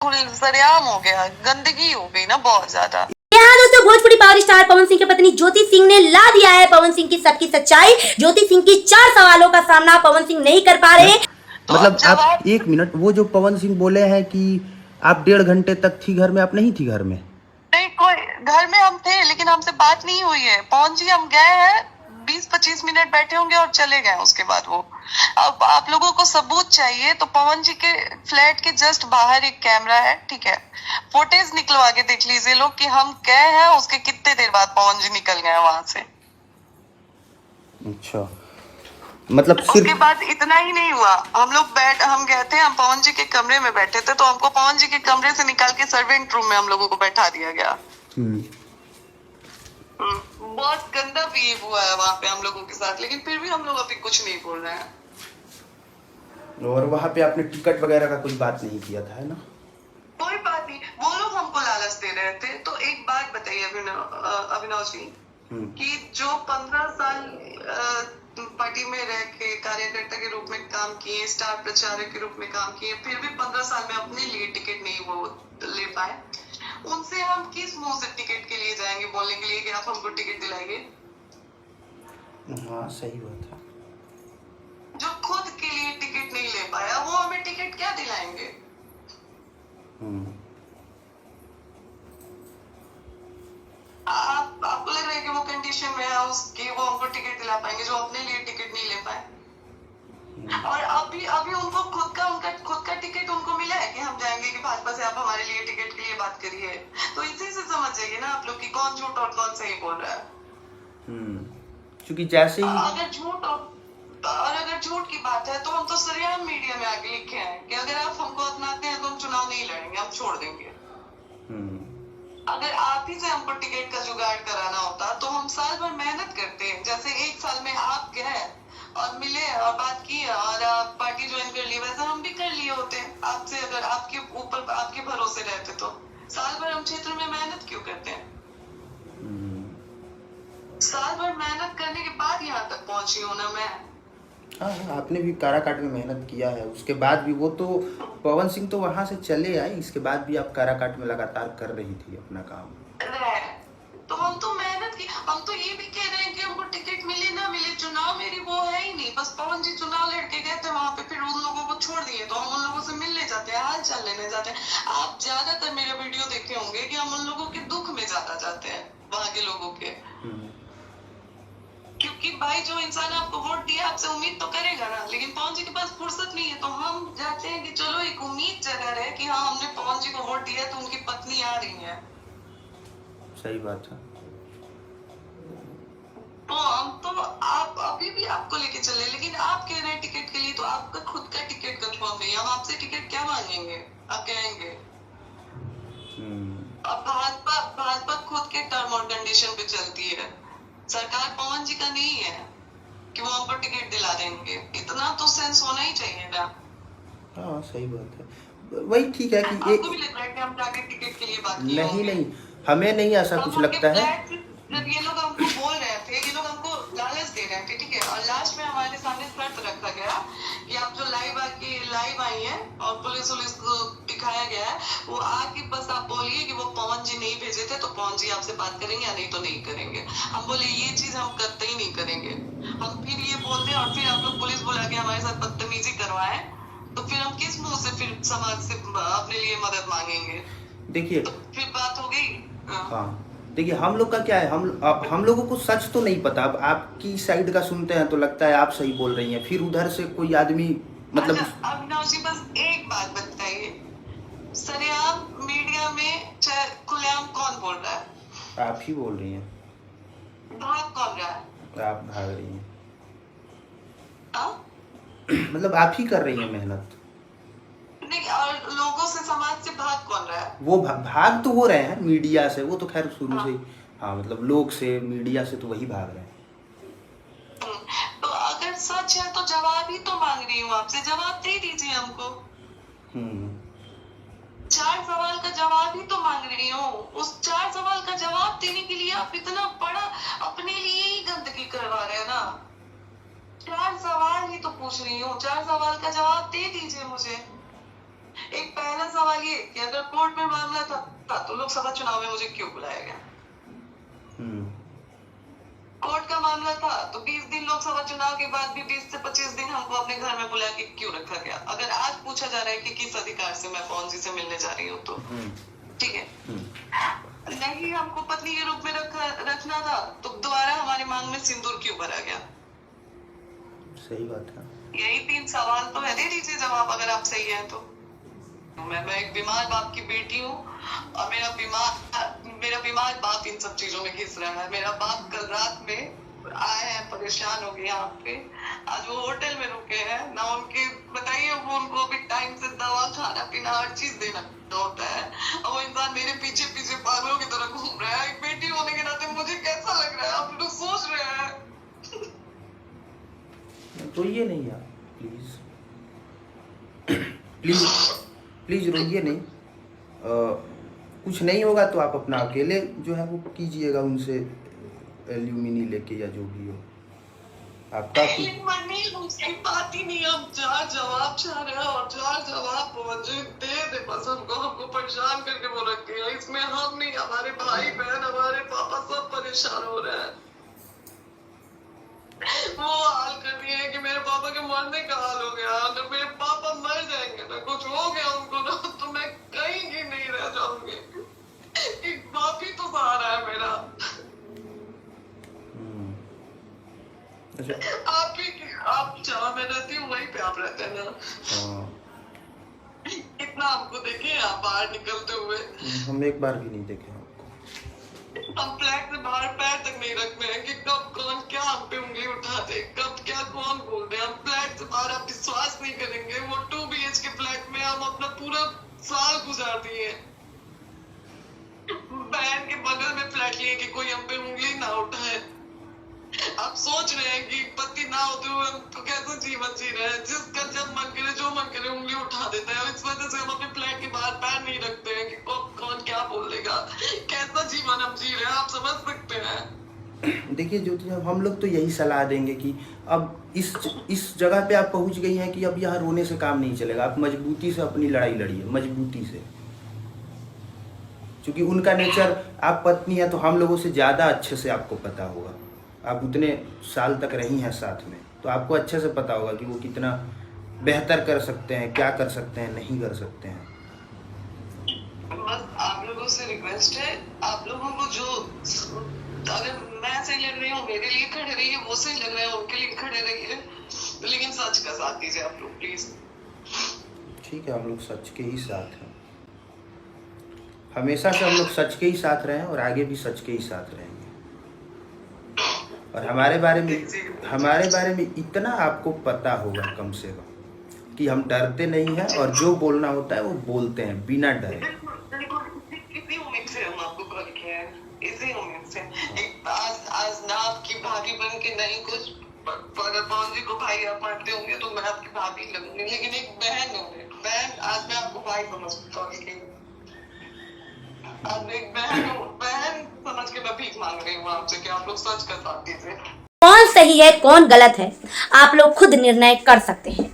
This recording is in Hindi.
सरेआम हो गया, गंदगी हो गई ना बहुत ज्यादा। यहाँ दोस्तों भोजपुरी पावर स्टार पवन सिंह की पत्नी ज्योति सिंह ने ला दिया है पवन सिंह की सबकी सच्चाई। ज्योति सिंह की 4 सवालों का सामना पवन सिंह नहीं कर पा रहे। तो मतलब जब आप एक मिनट, वो जो पवन सिंह बोले हैं कि आप 1.5 घंटे तक थी घर में, आप नहीं थी घर में? नहीं, कोई घर में हम थे लेकिन हमसे बात नहीं हुई है। पवन जी हम गए हैं, 20-25 मिनट बैठे होंगे और चले गए। उसके बाद वो, अब आप लोगों को सबूत चाहिए तो पवन जी के फ्लैट के जस्ट बाहर एक कैमरा है, ठीक है, फुटेज निकलवा के देख लीजिए लोग कि हम गए हैं उसके कितने देर बाद पवन जी निकल गए वहां से। अच्छा, मतलब उसके सिर्फ बाद इतना ही नहीं हुआ, हम गए थे, हम पवन जी के कमरे में बैठे थे तो हमको पवन जी के कमरे से निकाल के सर्वेंट रूम में हम लोगों को बैठा दिया गया। बहुत गंदा बिहेव हुआ है वहां पे हम लोगों के साथ, लेकिन फिर भी हम लोग अभी कुछ नहीं बोल रहे हैं। और वहाँ पे आपने टिकट वगैरह का कोई बात नहीं किया था, है ना? कोई बात नहीं, वो लोग हमको लालच दे रहे थे। तो एक बात बताइए अभिनव जी, कि जो 15 साल पार्टी में रह के कार्यकर्ता के रूप में काम किए, स्टार प्रचारक के रूप में काम किए, फिर भी 15 साल में अपने लिए टिकट नहीं वो ले पाए, उनसे हम किस मुंह से टिकट के लिए जाएंगे बोलने के लिए कि आप हमको टिकट दिलाइए? हाँ, सही बात है। जो खुद के लिए टिकट नहीं ले पाया वो हमें टिकट क्या दिलाएंगे? आपको लग रहा है कि वो कंडीशन में है उसकी, वो हमको टिकट दिला पाएंगे जो अपने लिए टिकट नहीं ले पाए? और अभी उनको उनका खुद का टिकट उनको मिला है कि हम जाएंगे कि भाजपा से आप हमारे लिए टिकट के लिए बात करिए। तो इसी से समझ जाइए ना आप लोग कि कौन झूठ और कौन सही बोल रहा है। क्योंकि जैसे ही अगर झूठ की बात है तो हम तो सरेआम मीडिया में आके लिखे हैं कि अगर आप हमको अपनाते हैं तो हम चुनाव नहीं लड़ेंगे, हम छोड़ देंगे। अगर आप ही से हमको टिकट का जुगाड़ कराना होता तो हम साल भर मेहनत करते हैं। जैसे एक साल में आप गए और मिले और बात की और पार्टी ज्वाइन कर ली, वैसे हम भी कर लिए होते आपसे। अगर आपके ऊपर आपके भरोसे रहते तो साल भर हम क्षेत्र में मेहनत क्यों करते हैं? साल भर मेहनत करने के बाद यहाँ तक पहुंची हूँ ना मैं। हाँ, आपने भी काराकाट में मेहनत किया है, उसके बाद भी वो तो पवन सिंह तो वहां से चले आए, इसके बाद भी आप काराकाट में लगातार कर रही थी अपना काम। तो हम तो मेहनत की, हम तो ये भी कह रहे हैं कि हमको टिकट मिले ना मिले, चुनाव मेरी वो है ही नहीं। बस पवन जी चुनाव लड़के गए थे वहां पे, फिर उन लोगों को छोड़ दिए तो हम उन लोगों से मिलने जाते हैं, हाल चाल लेने जाते हैं। आप ज्यादातर मेरे वीडियो देखे होंगे कि हम उन लोगों के दुख में ज्यादा जाते हैं, वहां के लोगों के। क्योंकि भाई जो इंसान आपको वोट दिया आपसे उम्मीद तो करेगा ना, लेकिन पवन जी के पास फुर्सत नहीं है तो हम जाते हैं कि चलो एक उम्मीद जगा रहे कि हाँ हमने पवन जी को वोट दिया तो उनकी पत्नी आ रही है। सही बात है। तो हम तो आप अभी भी आपको लेके चले, लेकिन आप कह रहे हैं टिकट के लिए, तो आपका खुद का टिकट कंफर्म नहीं, हम आपसे टिकट क्या मांगेंगे? आप कहेंगे अब भाजपा खुद के टर्म और कंडीशन पे चलती है, सरकार पवन जी का नहीं है कि वो हमको टिकट दिला देंगे। इतना तो सेंस होना ही चाहिए ना। हाँ, सही बात है। वही ठीक है कि आपको भी लग रहा है कि हम जाके टिकट के लिए बात किए नहीं, हमें नहीं ऐसा कुछ लगता है। जब ये लोग हमको बोल रहे थे, ये लोग हमको लालच दे रहे थे, ठीक है, और लास्ट में हमारे सामने शर्त रखा गया कि आप जो लाइव आई हैं और पुलिस को दिखाया गया है, वो आके बस आप बोलिए कि वो पवन जी नहीं भेजे थे तो पवन जी आपसे बात करेंगे या नहीं तो नहीं करेंगे। हम बोले ये चीज हम करते ही नहीं करेंगे। हम फिर ये बोलते और फिर आप लोग पुलिस बुला के हमारे साथ बदतमीजी करवाए तो फिर हम किस मुंह से फिर समाज से अपने लिए मदद मांगेंगे? देखिए, तो फिर बात हो गई। हाँ, देखिए हम लोग का क्या है, हम लोगों को सच तो नहीं पता। अब आपकी साइड का सुनते हैं तो लगता है आप सही बोल रही हैं, फिर उधर से कोई आदमी मतलब अभिनव जी बस एक बात बताइए, सरेआम मीडिया में खुलेआम कौन बोल रहा है? आप ही बोल रही हैं। भाग कौन रहा है? आप भाग रही हैं। हाँ? मतलब आप ही कर रही हैं मेहनत। नहीं, और लोगों से, समाज से भाग कौन रहा है? वो भाग तो हो रहे हैं मीडिया से, वो तो खैर शुरू से ही। हाँ, मतलब लोग से, मीडिया से तो वही भाग रहे हैं। तो अगर सच है तो जवाब ही तो मांग रही हूँ आपसे, जवाब दे दीजिए हमको। 4 सवाल का जवाब ही तो मांग रही हूँ। उस 4 सवाल का जवाब देने के लिए आप इतना बड़ा अपने लिए ही गंदगी करवा रहे हैं ना। 4 सवाल ही तो पूछ रही हूँ, 4 सवाल का जवाब दे दीजिए मुझे। एक पहला सवाल ये कि अगर कोर्ट में मामला था तो लोकसभा चुनाव में मुझे क्यों बुलाया गया? कोर्ट का मामला था तो 20 दिन लोकसभा चुनाव के बाद भी 20 से 25 दिन हमको अपने घर में बुला के क्यों रखा गया? अगर आज पूछा जा रहा है कि किस अधिकार से मैं पवन जी से मिलने जा रही हूँ तो ठीक है, नहीं हमको पत्नी के रूप में रखना था तो दोबारा हमारे मांग में सिंदूर क्यों भरा गया? सही बात है। यही 3 सवाल तो है, दे दीजिए जवाब अगर आप सही है तो। मैं एक बीमार बाप की बेटी हूँ और मेरा बीमार बाप इन सब चीजों में घिस रहा है। मेरा बाप कल रात में आए हैं, परेशान हो गए यहाँ पे, आज वो होटल में रुके हैं ना, उनके बताइए वो उनको अभी टाइम से दवा खाना पीना हर चीज देना होता है और वो इंसान मेरे पीछे पीछे पागलों की तरह घूम रहा है। एक बेटी होने के नाते मुझे कैसा लग रहा है आप लोग सोच रहे हैं? रोइए नहीं यार, प्लीज प्लीज प्लीज रोइए नहीं। कुछ नहीं होगा तो आप अपना अकेले जो है वो कीजिएगा उनसे एल्यूमिनी लेके या जो भी हो आपका। उसकी बात ही नहीं, हम 4 जवाब चाह रहे हैं और 4 जवाब मुझे दे बस। हमको परेशान करके वो रख दिया। इसमें हम नहीं, हमारे भाई बहन हमारे पापा सब परेशान हो रहे हैं। वो हाल कर दिए है कि मेरे पापा के मरने का हाल हो गया। अगर मेरे पापा मर जाएंगे ना, कुछ हो गया उनको ना, तो मैं कहीं की नहीं रह जाऊंगी। एक बाप ही तो सहारा है मेरा। आप जहाँ मैं रहती हूँ वहीं पे आप रहते हैं ना। कितना हमको देखे आप बाहर निकलते हुए? हम एक बार भी नहीं देखे आपको। हम फ्लैट से बाहर पैर तक नहीं रखते हैं कि कब कौन क्या हम पे उंगली उठा दे, कब क्या कौन बोल दे। हम फ्लैट से बाहर आप विश्वास नहीं करेंगे, वो 2 BHK फ्लैट में हम अपना पूरा साल गुजार दिए। बहन के बगल में फ्लैट लिए कि कोई हम पे उंगली ना उठाए। आप सोच रहे हैं कि पति ना होते हुए हम तो कैसे जीवन जी रहे हैं? जिसका जब मन करे जो मन करे उंगली उठा देता है। इस वजह से हम अपने फ्लैट के बाहर पैर नहीं रखते हैं कि कौन क्या बोलेगा। कैसा जीवन हम जी रहे हैं आप समझ सकते हैं? देखिए ज्योति, हम लोग तो यही सलाह देंगे कि अब इस जगह पे आप पहुंच गई हैं कि अब यहाँ रोने से काम नहीं चलेगा। आप मजबूती से अपनी लड़ाई लड़िए, मजबूती से। क्योंकि उनका नेचर, आप पत्नी है तो हम लोगों से ज़्यादा अच्छे से आपको पता होगा। आप उतने साल तक रही हैं साथ में, तो आपको अच्छे से पता होगा कि वो कितना बेहतर कर सकते हैं, क्या कर सकते हैं, नहीं कर सकते हैं। बस आप लोगों से रिक्वेस्ट है, आप लोगों को जो, अगर मैं सही लग रही हूँ मेरे लिए खड़े रहिए, वो सही लग रहा है उनके लिए खड़े रहिए, लेकिन सच का साथ दीजिए आप लोग प्लीज। ठीक है, हम लोग सच के ही साथ हैं। हमेशा से हम लोग सच के ही साथ रहे हैं और आगे भी सच के ही साथ रहेंगे। और हमारे बारे में इतना आपको पता होगा कम से कम कि हम डरते नहीं हैं और जो बोलना होता है वो बोलते हैं बिना डरे। इसी उम्मीद से हम आपको कॉल किया है, इसी उम्मीद से। आज ना आपकी भाभी बन के नहीं, कुछ अगर पवन जी को भाई आप मानते होंगे तो मैं आपकी भाभी लगूंगी, लेकिन एक बहन होंगे। बहन, आज मैं आपको भाई समझ कॉल की, आज एक बहन समझ के मैं भीख मांग रही हूँ आपसे कि आप लोग सच का साथ दीजिए। कौन सही है कौन गलत है आप लोग खुद निर्णय कर सकते हैं।